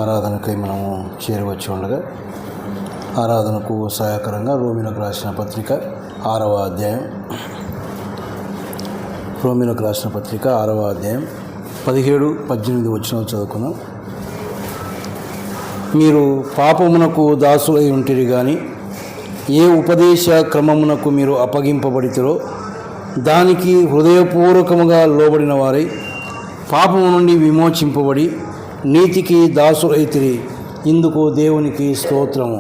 ఆరాధనకై మనము చేరవచ్చి ఉండగా ఆరాధనకు సహాయకరంగా రోమిలకు రాసిన పత్రిక 6వ అధ్యాయం 17-18 వచనాలు చదువుకున్నాం. మీరు పాపమునకు దాసులై ఉంటిరి గాని ఏ ఉపదేశ క్రమమునకు మీరు అప్పగింపబడితిరో దానికి హృదయపూర్వకముగా లోబడిన వారై పాపము నుండి విమోచింపబడి నీతికి దాసులైతిరి. ఇందుకు దేవునికి స్తోత్రము.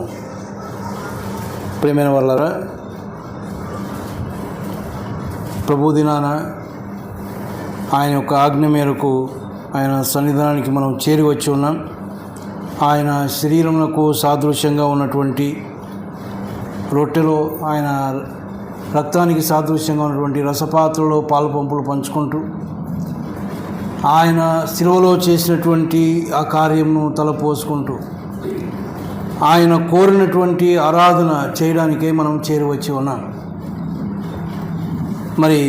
ప్రియమైన వాళ్ళారా, ప్రభుదినాన ఆయన యొక్క ఆజ్ఞ మేరకు ఆయన సన్నిధానానికి మనం చేరి వచ్చి ఉన్నాం. ఆయన శరీరమునకు సాదృశ్యంగా ఉన్నటువంటి రొట్టెలో, ఆయన రక్తానికి సాదృశ్యంగా ఉన్నటువంటి రసపాత్రలో పాలు పంపులు పంచుకుంటూ ఆయన శిలువలో చేసినటువంటి ఆ కార్యమును తలపోసుకుంటూ ఆయన కోరినటువంటి ఆరాధన చేయడానికే మనం చేరువచ్చి ఉన్నాం. మరి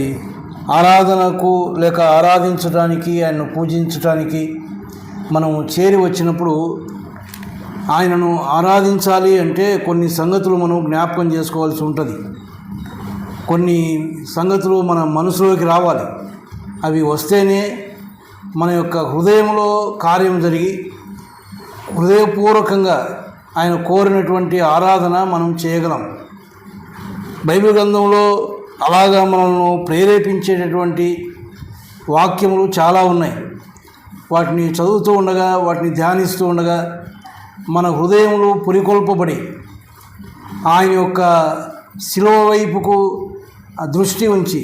ఆరాధనకు లేక ఆరాధించడానికి, ఆయన్ను పూజించడానికి మనం చేరి వచ్చినప్పుడు ఆయనను ఆరాధించాలి అంటే కొన్ని సంగతులు మనం జ్ఞాపకం చేసుకోవాల్సి ఉంటుంది. కొన్ని సంగతులు మన మనసులోకి రావాలి. అవి వస్తేనే మన యొక్క హృదయంలో కార్యం జరిగి హృదయపూర్వకంగా ఆయన కోరినటువంటి ఆరాధన మనం చేయగలం. బైబిల్ గ్రంథంలో అలాగా మనల్ని ప్రేరేపించేటటువంటి వాక్యములు చాలా ఉన్నాయి. వాటిని చదువుతూ ఉండగా, వాటిని ధ్యానిస్తూ ఉండగా మన హృదయంలో పురికొల్పబడి ఆయన యొక్క శిలువ వైపుకు దృష్టి ఉంచి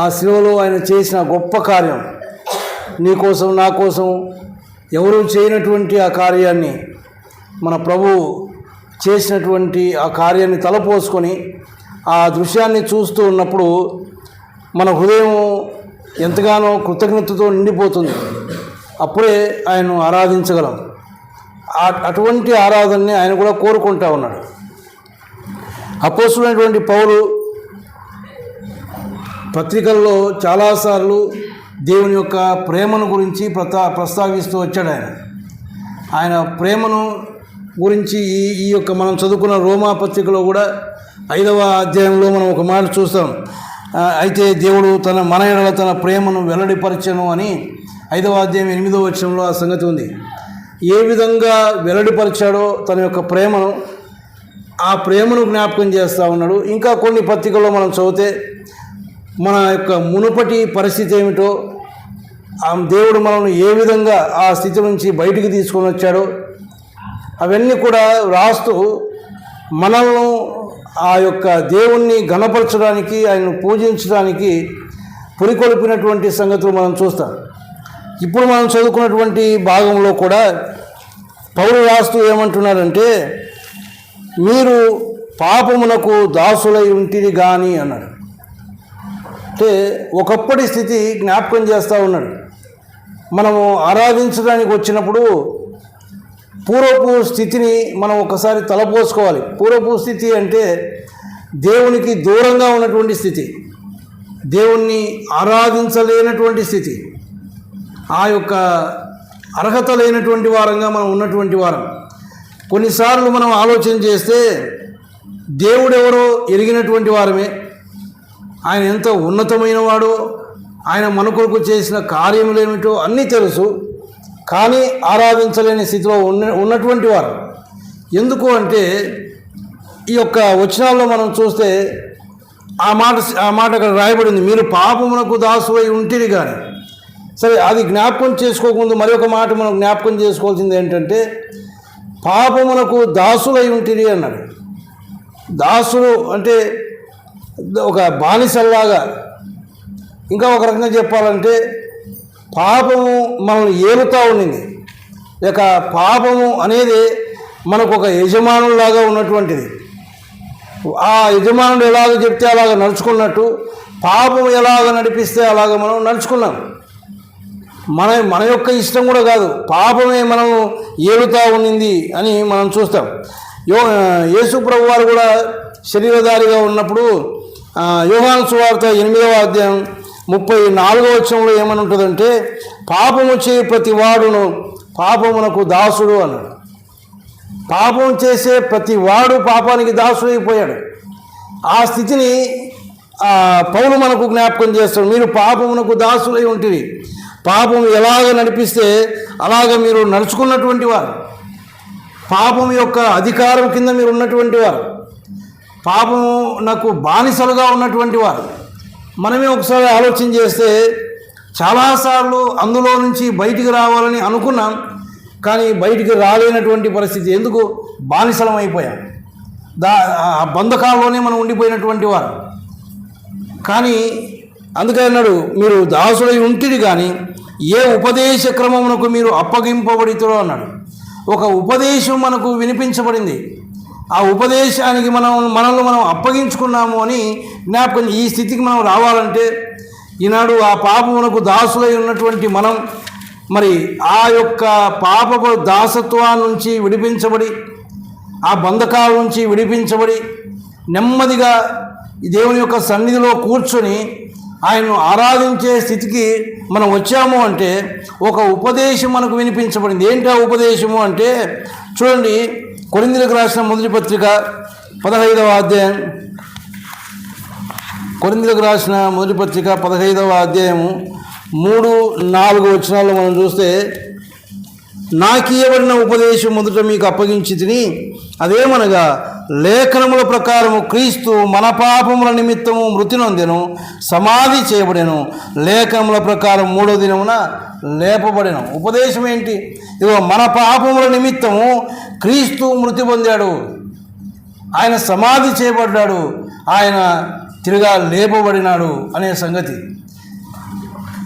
ఆ శిలువలో ఆయన చేసిన గొప్ప కార్యం, నీకోసం నా కోసం ఎవరూ చేయనటువంటి ఆ కార్యాన్ని, మన ప్రభు చేసినటువంటి ఆ కార్యాన్ని తలపోసుకొని ఆ దృశ్యాన్ని చూస్తూ ఉన్నప్పుడు మన హృదయం ఎంతగానో కృతజ్ఞతతో నిండిపోతుంది. అప్పుడే ఆయన్ను ఆరాధించగలం. అటువంటి ఆరాధనని ఆయన కూడా కోరుకుంటా ఉన్నాడు. అపోస్తులైనటువంటి పౌలు పత్రికల్లో చాలాసార్లు దేవుని యొక్క ప్రేమను గురించి ప్రస్తావిస్తూ వచ్చాడు. ఆయన ప్రేమను గురించి ఈ యొక్క మనం చదువుకున్న రోమా పత్రికలో కూడా 5వ అధ్యాయంలో మనం ఒక మాట చూస్తాం. అయితే దేవుడు మన ఎడల తన ప్రేమను వెల్లడిపరచను అని 5వ అధ్యాయం 8వ వచనంలో ఆ సంగతి ఉంది. ఏ విధంగా వెల్లడిపరిచాడో తన యొక్క ప్రేమను, ఆ ప్రేమను జ్ఞాపకం చేస్తూ ఉన్నాడు. ఇంకా కొన్ని పత్రికల్లో మనం చదివితే మన యొక్క మునుపటి పరిస్థితి ఏమిటో, ఆ దేవుడు మనల్ని ఏ విధంగా ఆ స్థితి నుంచి బయటికి తీసుకొని వచ్చాడో అవన్నీ కూడా రాస్తూ మనల్ని ఆ యొక్క దేవుణ్ణి ఘనపరచడానికి, ఆయనను పూజించడానికి పురికొల్పినటువంటి సంగతులు మనం చూస్తాం. ఇప్పుడు మనం చదువుకున్నటువంటి భాగంలో కూడా పౌలు రాస్తూ ఏమంటున్నారంటే, మీరు పాపమునకు దాసులై ఉంటిరి గాని అన్నాడు. అంటే ఒకప్పటి స్థితి జ్ఞాపకం చేస్తూ ఉన్నాడు. మనము ఆరాధించడానికి వచ్చినప్పుడు పూర్వపు స్థితిని మనం ఒకసారి తలపోసుకోవాలి. పూర్వపు స్థితి అంటే దేవునికి దూరంగా ఉన్నటువంటి స్థితి, దేవుణ్ణి ఆరాధించలేనటువంటి స్థితి, ఆ యొక్క అర్హత లేనటువంటి వారంగా మనం ఉన్నటువంటి వారం. కొన్నిసార్లు మనం ఆలోచన చేస్తే దేవుడెవరో ఎరిగినటువంటి వారమే, ఆయన ఎంత ఉన్నతమైన వాడో, ఆయన మన కొరకు చేసిన కార్యములేమిటో అన్నీ తెలుసు. కానీ ఆరాధించలేని స్థితిలో ఉన్నటువంటి వారు. ఎందుకు అంటే ఈ యొక్క వచనాల్లో మనం చూస్తే ఆ మాట అక్కడ రాయబడింది, మీరు పాపమునకు దాసులై ఉంటిరి కానీ. సరే, అది జ్ఞాపకం చేసుకోకముందు మరి ఒక మాట మనం జ్ఞాపకం చేసుకోవాల్సింది ఏంటంటే, పాపమునకు దాసులై ఉంటిరి అన్నాడు. దాసుడు అంటే ఒక బానిసల్లాగా, ఇంకా ఒక రకంగా చెప్పాలంటే పాపము మనల్ని ఏలుతూ ఉండింది. లేక పాపము అనేది మనకు ఒక యజమానులాగా ఉన్నటువంటిది. ఆ యజమానుడు ఎలాగ చెప్తే అలాగ నడుచుకున్నట్టు, పాపము ఎలాగ నడిపిస్తే అలాగ మనం నడుచుకున్నాం. మన యొక్క ఇష్టం కూడా కాదు, పాపమే మనం ఏలుతూ ఉండింది అని మనం చూస్తాం. యేసు ప్రభు వారు కూడా శరీరధారిగా ఉన్నప్పుడు యోహాను సువార్త 8వ అధ్యాయం 34వ వచనంలో ఏమని ఉంటుందంటే, పాపము చేయ ప్రతి వాడును పాపమునకు దాసుడు అన్నాడు. పాపం చేసే ప్రతి వాడు పాపానికి దాసుడైపోయాడు. ఆ స్థితిని పౌలు మనకు జ్ఞాపకం చేస్తాడు. మీరు పాపమునకు దాసులై ఉంటిరి, పాపం ఎలాగ నడిపిస్తే అలాగ మీరు నడుచుకున్నటువంటి వారు, పాపం యొక్క అధికారం కింద మీరు ఉన్నటువంటి వారు, పాపము నాకు బానిసలుగా ఉన్నటువంటి వారు. మనమే ఒకసారి ఆలోచన చేస్తే చాలాసార్లు అందులో నుంచి బయటికి రావాలని అనుకున్నాం, కానీ బయటికి రాలేనటువంటి పరిస్థితి. ఎందుకు? బానిసలం అయిపోయాం. ఆ బంధకాల్లోనే మనం ఉండిపోయినటువంటి వారు. కానీ అందుకే అన్నాడు, మీరు దాసులై ఉంటిరి కానీ ఏ ఉపదేశ క్రమమునకు మీరు అప్పగింపబడితురో అన్నాడు. ఒక ఉపదేశం మనకు వినిపించబడింది, ఆ ఉపదేశానికి మనల్ని మనం అప్పగించుకున్నాము అని జ్ఞాపకం. ఈ స్థితికి మనం రావాలంటే ఈనాడు ఆ పాపమునకు దాసులై ఉన్నటువంటి మనం మరి ఆ యొక్క పాపపు దాసత్వాన్ని నుంచి విడిపించబడి, ఆ బంధకాల నుంచి విడిపించబడి నెమ్మదిగా దేవుని యొక్క సన్నిధిలో కూర్చొని ఆయన్ను ఆరాధించే స్థితికి మనం వచ్చాము అంటే ఒక ఉపదేశం మనకు వినిపించబడింది. ఏంటి ఆ ఉపదేశము అంటే చూడండి, కొరింథీయులకు రాసిన మొదటి పత్రిక 15వ అధ్యాయం, కొరింథీయులకు రాసిన మొదటి పత్రిక 15వ అధ్యాయము 3-4 వచనాల్లో మనం చూస్తే, నాకియబడిన ఉపదేశం మొదట మీకు అప్పగించి తిని, అదేమనగా లేఖనముల ప్రకారము క్రీస్తు మన పాపముల నిమిత్తము మృతి నొందెను, సమాధి చేయబడెను, లేఖనముల ప్రకారం 3వ దినమున లేపబడెను. ఉపదేశం ఏంటి? ఇదిగో మన పాపముల నిమిత్తము క్రీస్తు మృతి పొందాడు, ఆయన సమాధి చేయబడ్డాడు, ఆయన తిరిగా లేపబడినాడు అనే సంగతి.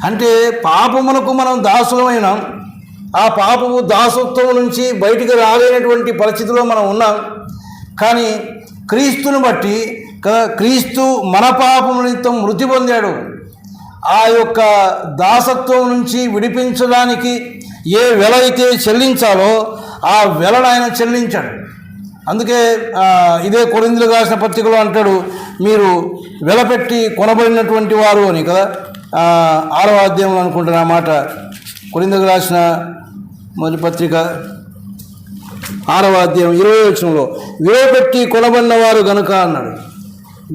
అంటే పాపమునకు మనం దాసులమైనాం, ఆ పాపము దాసత్వం నుంచి బయటికి రాలేనటువంటి పరిస్థితిలో మనం ఉన్నాం. కానీ క్రీస్తుని బట్టి క్రీస్తు మన పాపము నిమిత్తం మృతి పొందాడు. ఆ యొక్క దాసత్వం నుంచి విడిపించడానికి ఏ వెల అయితే చెల్లించాలో ఆ వెలను ఆయన చెల్లించాడు. అందుకే ఇదే కొరింథీయులకు రాసిన పత్రికలో అంటాడు, మీరు వెలపెట్టి కొనబడినటువంటి వారు అని కదా. 6వ అధ్యాయంలో అనుకుంటున్నా మాట, కొరింథీయులకు రాసిన మొదటి పత్రిక 6వ అధ్యాయం 20వ వచనంలో, విలువ పెట్టి కొనబడిన వారు గనుక అన్నాడు.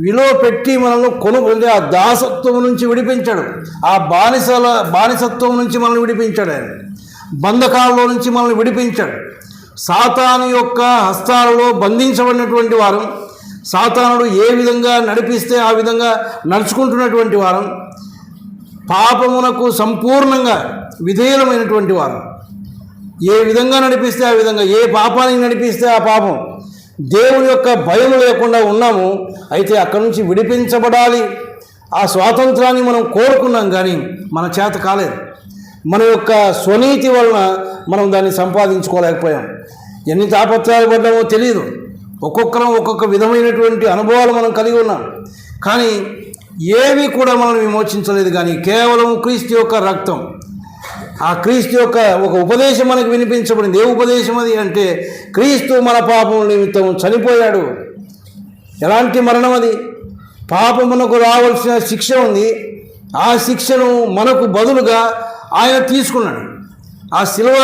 విలువ పెట్టి మనల్ని కొనుక్కుంటే ఆ దాసత్వం నుంచి విడిపించాడు, ఆ బానిసత్వం నుంచి మనల్ని విడిపించాడు, ఆయన బంధకాలలో నుంచి మనల్ని విడిపించాడు. సాతాను యొక్క హస్తాలలో బంధించబడినటువంటి వారం, సాతానుడు ఏ విధంగా నడిపిస్తే ఆ విధంగా నడుచుకుంటున్నటువంటి వారం, పాపమునకు సంపూర్ణంగా విధేయులమైనటువంటి వారు. ఏ విధంగా నడిపిస్తే ఆ విధంగా, ఏ పాపానికి నడిపిస్తే ఆ పాపం, దేవుని యొక్క భయం లేకుండా ఉన్నాము. అయితే అక్కడి నుంచి విడిపించబడాలి, ఆ స్వాతంత్రాన్ని మనం కోరుకున్నాం, కానీ మన చేత కాలేదు. మన యొక్క స్వనీతి వలన మనం దాన్ని సంపాదించుకోలేకపోయాం. ఎన్ని తాపత్రయాలు పడ్డామో తెలియదు. ఒక్కొక్కరం ఒక్కొక్క విధమైనటువంటి అనుభవాలు మనం కలిగి ఉన్నాం, కానీ ఏవి కూడా మనం విమోచించలేదు. కానీ కేవలం క్రీస్తు యొక్క రక్తం, ఆ క్రీస్తు యొక్క ఒక ఉపదేశం మనకు వినిపించబడింది. ఏ ఉపదేశం అది అంటే, క్రీస్తు మన పాపముల నిమిత్తం చనిపోయాడు. ఎలాంటి మరణం అది? పాపమునకు రావాల్సిన శిక్ష ఉంది, ఆ శిక్షను మనకు బదులుగా ఆయన తీసుకున్నాడు. ఆ శిలువ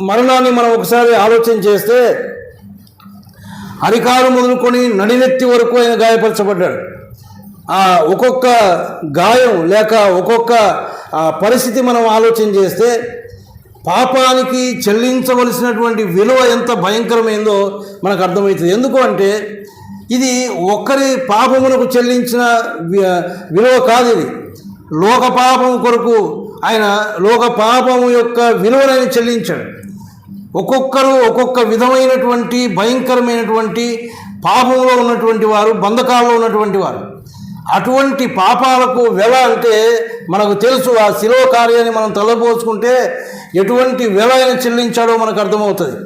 మరణాన్ని మనం ఒకసారి ఆలోచన చేస్తే, అరికాలు మొదలుకొని నడినెత్తి వరకు ఆయన గాయపరచబడ్డాడు. ఆ ఒక్కొక్క గాయం లేక ఒక్కొక్క పరిస్థితి మనం ఆలోచన చేస్తే పాపానికి చెల్లించవలసినటువంటి విలువ ఎంత భయంకరమైందో మనకు అర్థమవుతుంది. ఎందుకు అంటే ఇది ఒక్కరి పాపమునకు చెల్లించిన విలువ కాదు, ఇది లోక పాపం కొరకు ఆయన లోక పాపము యొక్క విలువను చెల్లించాడు. ఒక్కొక్కరు ఒక్కొక్క విధమైనటువంటి భయంకరమైనటువంటి పాపంలో ఉన్నటువంటి వారు, బంధకాల్లో ఉన్నటువంటి వారు. అటువంటి పాపాలకు వెల అంటే మనకు తెలుసు. ఆ శిలువ కార్యాన్ని మనం తలపోసుకుంటే ఎటువంటి వెల ఆయన చెల్లించాడో మనకు అర్థమవుతుంది.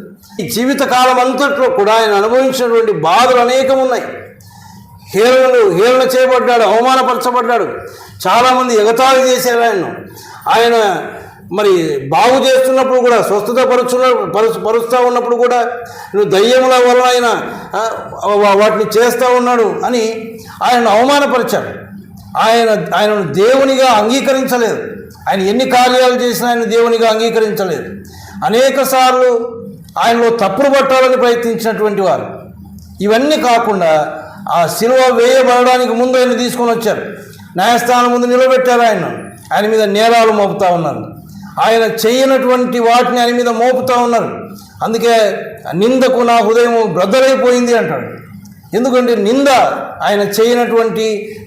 ఈ జీవితకాలం అంతట్లో కూడా ఆయన అనుభవించినటువంటి బాధలు అనేకం ఉన్నాయి. హేళన చేయబడ్డాడు, అవమానపరచబడ్డాడు, చాలామంది ఎగతాళి చేశారు ఆయన్ను. ఆయన మరి బాగు చేస్తున్నప్పుడు కూడా, స్వస్థత పరుస్తూ ఉన్నప్పుడు కూడా, నువ్వు దయ్యముల వల్ల ఆయన వాటిని చేస్తూ ఉన్నాడు అని ఆయనను అవమానపరిచాడు. ఆయనను దేవునిగా అంగీకరించలేదు. ఆయన ఎన్ని కార్యాలు చేసినా ఆయన దేవునిగా అంగీకరించలేదు. అనేకసార్లు ఆయనలో తప్పులు పట్టాలని ప్రయత్నించినటువంటి వారు. ఇవన్నీ కాకుండా ఆ శిలువ వేయబడడానికి ముందు ఆయన తీసుకొని వచ్చారు. న్యాయస్థానం ముందు నిలబెట్టారు. ఆయన మీద నేరాలు మోపుతా ఉన్నారు. ఆయన చేయనటువంటి వాటిని ఆయన మీద మోపుతా ఉన్నారు. అందుకే నిందకు నా హృదయం బ్రద్దలైపోయింది అంటాడు. ఎందుకంటే నింద ఆయన చేయనటువంటి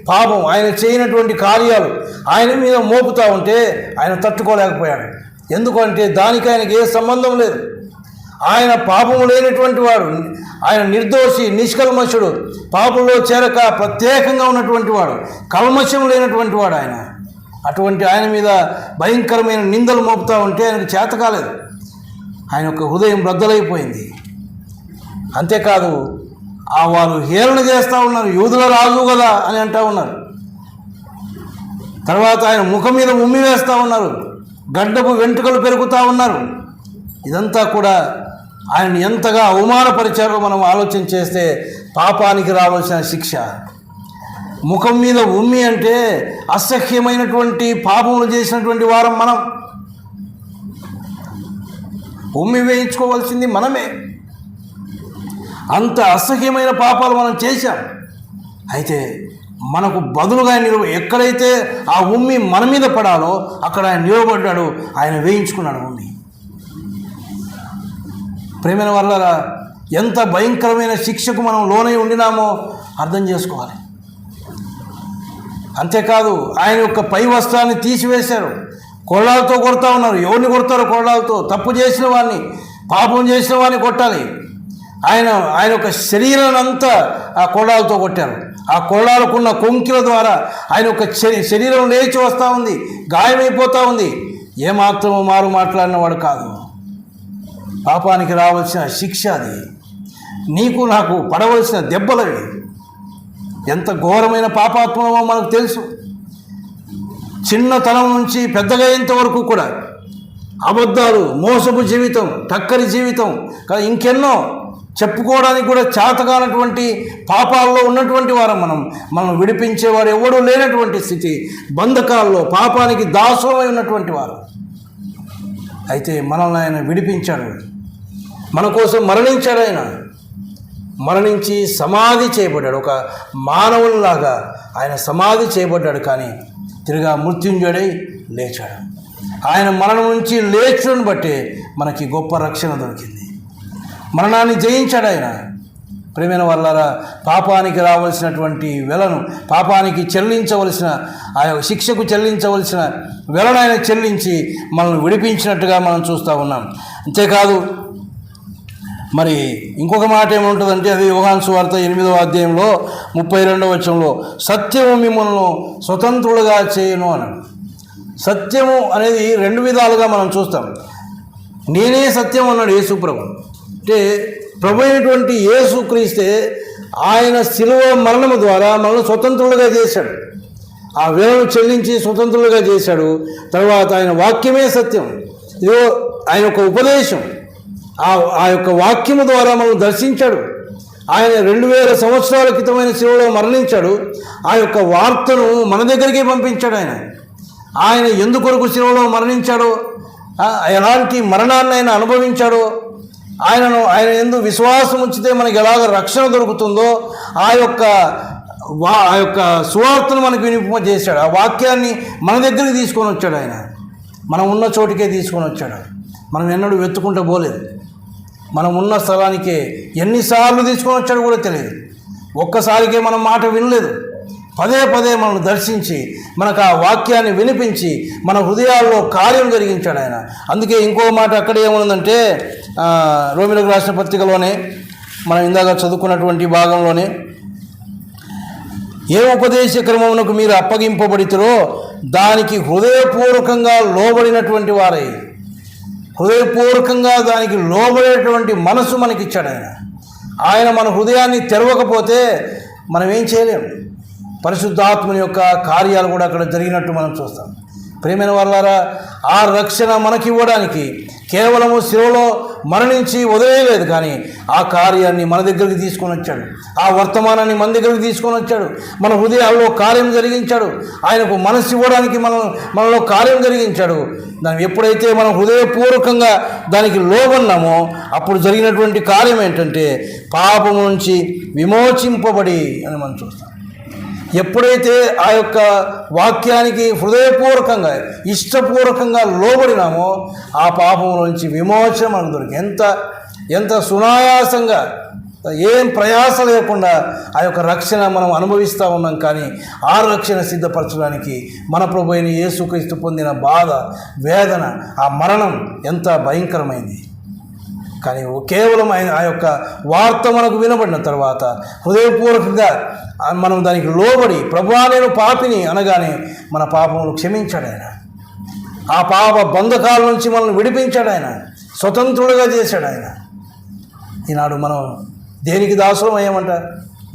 పాపం, ఆయన చేయనటువంటి కార్యాలు ఆయన మీద మోపుతా ఉంటే ఆయన తట్టుకోలేకపోయాడు. ఎందుకంటే దానికి ఆయనకి ఏ సంబంధం లేదు. ఆయన పాపము లేనటువంటి వాడు, ఆయన నిర్దోషి, నిష్కల్మషుడు, పాపంలో చేరక ప్రత్యేకంగా ఉన్నటువంటి వాడు, కల్మషం లేనటువంటి వాడు ఆయన. అటువంటి ఆయన మీద భయంకరమైన నిందలు మోపుతా ఉంటే ఆయనకు చేత కాలేదు. ఆయన యొక్క హృదయం బ్రద్దలైపోయింది. అంతేకాదు వారు హేళన చేస్తూ ఉన్నారు. యూదుల రాజు కదా అని అంటూ ఉన్నారు. తర్వాత ఆయన ముఖం మీద ఉమ్మి వేస్తూ ఉన్నారు. గడ్డపు వెంట్రుకలు పెరుగుతూ ఉన్నారు. ఇదంతా కూడా ఆయన ఎంతగా అవమానపరిచారో మనం ఆలోచన చేస్తే పాపానికి రావాల్సిన శిక్ష. ముఖం మీద ఉమ్మి అంటే అసహ్యమైనటువంటి పాపములు చేసినటువంటి వారం మనం. ఉమ్మి వేయించుకోవాల్సింది మనమే. అంత అసహ్యమైన పాపాలు మనం చేశాం. అయితే మనకు బదులుగా ఎక్కడైతే ఆ ఉమ్మి మన మీద పడాలో అక్కడ ఆయన నిలబడ్డాడు. ఆయన వేయించుకున్నాడు ఉమ్మి. ప్రేమైన వల్లరా, ఎంత భయంకరమైన శిక్షకు మనం లోనై ఉండినామో అర్థం చేసుకోవాలి. అంతేకాదు ఆయన యొక్క పై వస్త్రాన్ని తీసివేశారు. కొరడాలతో కొడతా ఉన్నారు. ఎవరిని కొడతారు? కొరడాలతో. తప్పు చేసిన వాడిని, పాపం చేసిన వాడిని కొట్టాలి. ఆయన యొక్క శరీరాన్ని అంతా ఆ కొరడాలతో కొట్టారు. ఆ కొరడాలకున్న కొంకిల ద్వారా ఆయన యొక్క శరీరం లేచి వస్తూ ఉంది, గాయమైపోతూ ఉంది. ఏమాత్రము మారు మాట్లాడినవాడు కాదు. పాపానికి రావాల్సిన శిక్ష అది. నీకు నాకు పడవలసిన దెబ్బలవి. ఎంత ఘోరమైన పాపాత్మమో మనకు తెలుసు. చిన్నతనం నుంచి పెద్దగా అయ్యేంతవరకు కూడా అబద్ధాలు, మోసపు జీవితం, టక్కరి జీవితం, ఇంకెన్నో చెప్పుకోవడానికి కూడా చేతకానటువంటి పాపాల్లో ఉన్నటువంటి వారం మనం విడిపించేవాడు ఎవడూ లేనటువంటి స్థితి, బంధకాల్లో పాపానికి దాసోమై ఉన్నటువంటి వారు. అయితే మనల్ని ఆయన విడిపించాడు. మన కోసం మరణించాడు. ఆయన మరణించి సమాధి చేయబడ్డాడు. ఒక మానవునిలాగా ఆయన సమాధి చేయబడ్డాడు. కానీ తిరిగా మృత్యుంజయుడై లేచాడు. ఆయన మరణం నుంచి లేచుని బట్టి మనకి గొప్ప రక్షణ దొరికింది. మరణాన్ని జయించాడు ఆయన. ప్రేమైన వల్లారా, పాపానికి రావాల్సినటువంటి వెలను, పాపానికి చెల్లించవలసిన ఆ శిక్షకు చెల్లించవలసిన వెలను ఆయన చెల్లించి మనల్ని విడిపించినట్టుగా మనం చూస్తూ ఉన్నాం. అంతేకాదు మరి ఇంకొక మాట ఏముంటుందంటే, అది యోహాను సువార్త 8వ అధ్యాయంలో 32వ వచనంలో, సత్యము మిమ్మల్ని స్వతంత్రులుగా చేయను అన్నాడు. సత్యము అనేది రెండు విధాలుగా మనం చూస్తాం. నేనే సత్యం అన్నాడు యేసు ప్రభు. అంటే ప్రభు అయినటువంటి యేసు క్రీస్తే ఆయన శిలువ మరణము ద్వారా మనల్ని స్వతంత్రులుగా చేశాడు. ఆ వేలను చెల్లించి స్వతంత్రులుగా చేశాడు. తర్వాత ఆయన వాక్యమే సత్యం. ఇదో ఆయన యొక్క ఉపదేశం. ఆ యొక్క వాక్యము ద్వారా మనం దర్శించాడు. ఆయన 2000 సంవత్సరాల క్రితమైన శిలువలో మరణించాడు. ఆ యొక్క వార్తను మన దగ్గరికి పంపించాడు. ఆయన ఎందుకొరకు శిలువలో మరణించాడో, ఎలాంటి మరణాన్ని ఆయన అనుభవించాడో, ఆయన ఎందు విశ్వాసం ఉంచితే మనకి ఎలాగ రక్షణ దొరుకుతుందో ఆ యొక్క సువార్తను మనకు వినిపింపజేశాడు. ఆ వాక్యాన్ని మన దగ్గరికి తీసుకొని వచ్చాడు. ఆయన మనం ఉన్న చోటికే తీసుకొని వచ్చాడు. మనం ఎన్నడూ వెతుకుంటూ పోలేదు. మనం ఉన్న స్థలానికే ఎన్నిసార్లు తీసుకొని వచ్చాడు కూడా తెలియదు. ఒక్కసారికే మనం మాట వినలేదు. పదే పదే మనల్ని దర్శించి మనకు ఆ వాక్యాన్ని వినిపించి మన హృదయాల్లో కార్యం జరిగించాడు ఆయన. అందుకే ఇంకో మాట అక్కడ ఏముందంటే, రోమిలకు రాసిన పత్రికలోనే మనం ఇందాక చదువుకున్నటువంటి భాగంలోనే, ఏ ఉపదేశ క్రమమునకు మీరు అప్పగింపబడితురో దానికి హృదయపూర్వకంగా లోబడినటువంటి వారై, హృదయపూర్వకంగా దానికి లోబడేటువంటి మనసు మనకిచ్చాడు ఆయన మన హృదయాన్ని తెరవకపోతే మనం ఏం చేయలేము. పరిశుద్ధాత్మని యొక్క కార్యాలు కూడా అక్కడ జరిగినట్టు మనం చూస్తాం. ప్రియమైన వారలారా, ఆ రక్షణ మనకివ్వడానికి కేవలము శిలువలో మరణించి వదిలేయలేదు, కానీ ఆ కార్యాన్ని మన దగ్గరికి తీసుకొని వచ్చాడు. ఆ వర్తమానాన్ని మన దగ్గరికి తీసుకొని వచ్చాడు. మన హృదయాల్లో కార్యం జరిగించాడు. ఆయనకు మనసు ఇవ్వడానికి మనలో కార్యం జరిగించాడు. దాన్ని ఎప్పుడైతే మనం హృదయపూర్వకంగా దానికి లోబన్నామో అప్పుడు జరిగినటువంటి కార్యం ఏంటంటే పాపము నుంచి విమోచింపబడి అని మనం చూస్తాం. ఎప్పుడైతే ఆ యొక్క వాక్యానికి హృదయపూర్వకంగా ఇష్టపూర్వకంగా లోబడినామో ఆ పాపం నుంచి విమోచన మనకు దొరికి ఎంత సునాయాసంగా ఏం ప్రయాస లేకుండా ఆ యొక్క రక్షణ మనం అనుభవిస్తూ ఉన్నాం. కానీ ఆ రక్షణ సిద్ధపరచడానికి మన ప్రభు అయిన యేసుక్రీస్తు పొందిన బాధ, వేదన, ఆ మరణం ఎంత భయంకరమైంది. కానీ కేవలం ఆ యొక్క వార్త మనకు వినబడిన తర్వాత హృదయపూర్వకంగా మనం దానికి లోబడి ప్రభువా నేను పాపిని అనగానే మన పాపములు క్షమించాడు ఆయన. ఆ పాప బంధకాల నుంచి మనల్ని విడిపించాడు ఆయన. స్వతంత్రుడుగా చేశాడు ఆయన. ఈనాడు మనం దేనికి దాసులం అయ్యామంట?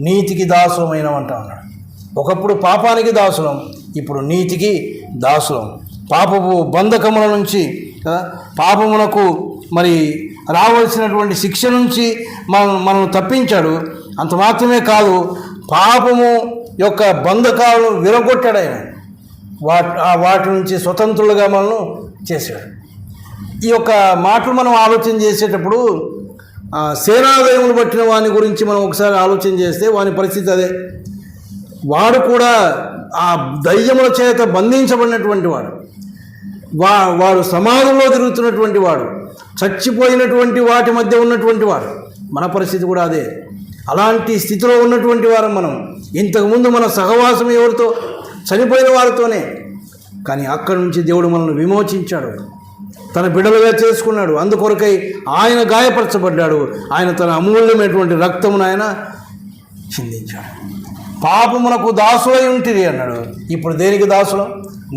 నీతికి దాసులమైనమంట అన్నాడు. ఒకప్పుడు పాపానికి దాసులం, ఇప్పుడు నీతికి దాసులం. పాపపు బంధకముల నుంచి, పాపమునకు మరి రావాల్సినటువంటి శిక్ష నుంచి మనల్ని తప్పించాడు. అంత మాత్రమే కాదు, పాపము యొక్క బంధకాలను విరగొట్టాడు ఆయన. వాటి నుంచి స్వతంత్రులుగా మనల్ని చేశాడు. ఈ యొక్క మాటలు మనం ఆలోచన చేసేటప్పుడు సేనాదయములు పట్టిన వాని గురించి మనం ఒకసారి ఆలోచన చేస్తే వాని పరిస్థితి అదే. వాడు కూడా ఆ దయ్యముల చేత బంధించబడినటువంటి వాడు సమాధంలో తిరుగుతున్నటువంటి వాడు, చచ్చిపోయినటువంటి వాటి మధ్య ఉన్నటువంటి వాడు. మన పరిస్థితి కూడా అదే. అలాంటి స్థితిలో ఉన్నటువంటి వారం మనం. ఇంతకుముందు మన సహవాసం ఎవరితో? చనిపోయిన వారితోనే. కానీ అక్కడి నుంచి దేవుడు మనల్ని విమోచించాడు, తన బిడ్డలుగా చేసుకున్నాడు. అందుకొరకై ఆయన గాయపరచబడ్డాడు. ఆయన తన అమూల్యమైనటువంటి రక్తమును ఆయన చిందించాడు. పాపమునకు దాసులై ఉంటుంది అన్నాడు. ఇప్పుడు దేనికి దాసులం?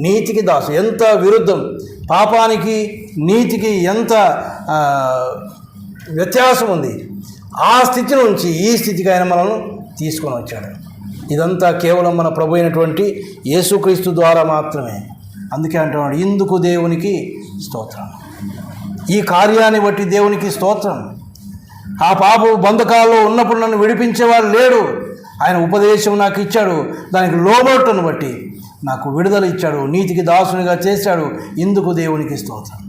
నీతికి దాసు. ఎంత విరుద్ధం! పాపానికి నీతికి ఎంత వ్యత్యాసం ఉంది. ఆ స్థితి నుంచి ఈ స్థితికి ఆయన మనల్ని తీసుకొని వచ్చాడు. ఇదంతా కేవలం మన ప్రభు అయినటువంటి యేసుక్రీస్తు ద్వారా మాత్రమే. అందుకే అంటున్నాడు, ఇందుకు దేవునికి స్తోత్రం. ఈ కార్యాన్ని బట్టి దేవునికి స్తోత్రం. ఆ పాప బంధకాల్లో ఉన్నప్పుడు నన్ను విడిపించేవాడు లేడు. ఆయన ఉపదేశం నాకు ఇచ్చాడు. దానికి లోబట్టును బట్టి నాకు విడుదల ఇచ్చాడు, నీతికి దాసునిగా చేశాడు. ఇందుకు దేవునికి స్తోత్రం.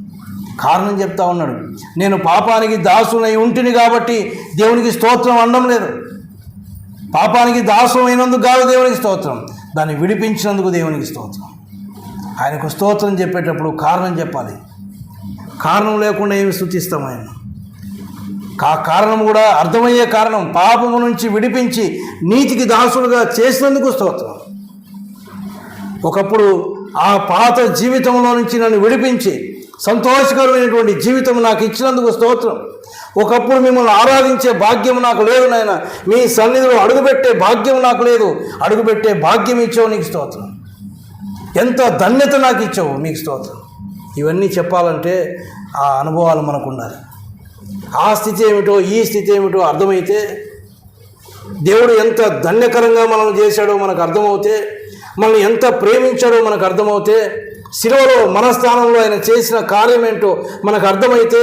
కారణం చెప్తా ఉన్నాడు, నేను పాపానికి దాసునై ఉంటిని కాబట్టి దేవునికి స్తోత్రం అనడం లేదు. పాపానికి దాసు అయినందుకు కాదు దేవునికి స్తోత్రం, దాన్ని విడిపించినందుకు దేవునికి స్తోత్రం. ఆయనకు స్తోత్రం చెప్పేటప్పుడు కారణం చెప్పాలి. కారణం లేకుండా ఏమి స్తుతిస్తాం ఆయన? కారణం కూడా అర్థమయ్యే కారణం. పాపము నుంచి విడిపించి నీతికి దాసులుగా చేసినందుకు స్తోత్రం. ఒకప్పుడు ఆ పాత జీవితంలో నుంచి నన్ను విడిపించి సంతోషకరమైనటువంటి జీవితం నాకు ఇచ్చినందుకు స్తోత్రం. ఒకప్పుడు మిమ్మల్ని ఆరాధించే భాగ్యం నాకు లేదు నాయన, మీ సన్నిధిలో అడుగుపెట్టే భాగ్యం నాకు లేదు, అడుగుపెట్టే భాగ్యం ఇచ్చావు, నీకు స్తోత్రం. ఎంత ధన్యత నాకు ఇచ్చావు, మీకు స్తోత్రం. ఇవన్నీ చెప్పాలంటే ఆ అనుభవాలు మనకు ఉండాలి. ఆ స్థితి ఏమిటో ఈ స్థితి ఏమిటో అర్థమైతే, దేవుడు ఎంత ధన్యకరంగా మనల్ని చేశాడో మనకు అర్థమవుతే, మనల్ని ఎంత ప్రేమించాడో మనకు అర్థమవుతే, శిలువలో మన స్థానంలో ఆయన చేసిన కార్యం ఏంటో మనకు అర్థమైతే,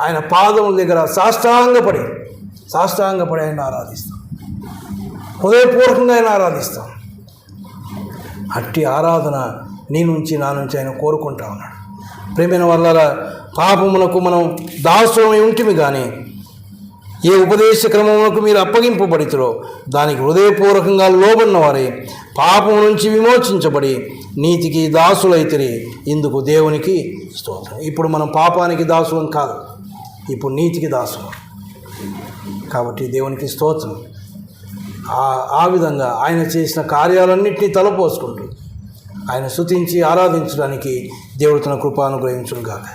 ఆయన పాదముల దగ్గర సాష్టాంగపడి ఆయన ఆరాధిస్తాం. హృదయపూర్వకంగా ఆయన ఆరాధిస్తాం. అట్టి ఆరాధన నీ నుంచి నా నుంచి ఆయన కోరుకుంటా ఉన్నాడు. ప్రేమైన వల్ల పాపములకు మనం దాసులమై ఉంటిమి, కానీ ఏ ఉపదేశ క్రమములకు మీరు అప్పగింపబడితురో దానికి హృదయపూర్వకంగా లోబడిన వారే పాపము నుంచి విమోచించబడి నీతికి దాసులైతిరి. ఇందుకు దేవునికి స్తోత్రం. ఇప్పుడు మనం పాపానికి దాసులం కాదు, ఇప్పుడు నీతికి దాసులం. కాబట్టి దేవునికి స్తోత్రం. ఆ విధంగా ఆయన చేసిన కార్యాలన్నింటినీ తలపోసుకుంటూ ఆయన స్తుతించి ఆరాధించడానికి దేవుడు తన కృప అనుగ్రహించును గాక.